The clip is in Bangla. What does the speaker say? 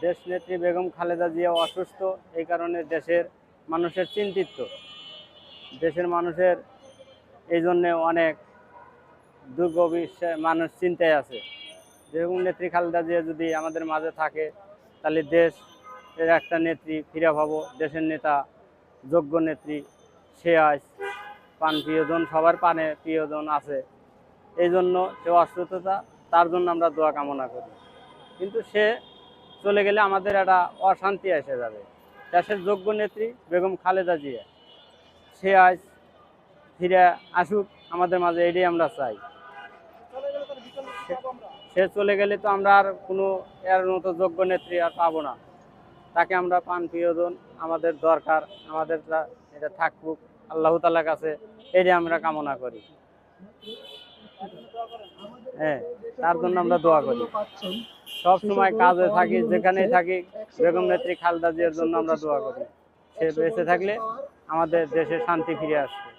দেশ নেত্রী বেগম খালেদা জিয়া অসুস্থ, এই কারণে দেশের মানুষের চিন্তিত। দেশের মানুষের এই জন্যে অনেক মানুষ চিন্তায় আছে। বেগম নেত্রী খালেদা জিয়া যদি আমাদের মাঝে থাকে, তাহলে দেশের একটা নেত্রী ফিরে পাবো। দেশের নেতা, যোগ্য নেত্রী সে আজ পান প্রিয়জন, সবার পানে প্রিয়জন আছে। এই জন্য সে অসুস্থতা, তার জন্য আমরা দোয়া কামনা করি। কিন্তু সে চলে গেলে আমাদের একটা অশান্তি এসে যাবে। দেশের যোগ্য নেত্রী বেগম খালেদা জিয়া সে আজ ফিরে আসুক আমাদের মাঝে, এটাই আমরা চাই। সে চলে গেলে তো আমরা আর কোনো এর মতো যোগ্য নেত্রী আর পাবো না। তাকে আমরা পান প্রিয়জন, আমাদের দরকার, আমাদের এটা থাকুক আল্লাহ তাআলার কাছে, এটাই আমরা কামনা করি। হ্যাঁ, তার জন্য আমরা দোয়া করি। সব সময় কাজে থাকি, যেখানেই থাকি, বেগম নেত্রী খালেদা জিয়ার জন্য আমরা দোয়া করি। সে বেঁচে থাকলে আমাদের দেশে শান্তি ফিরে আসবে।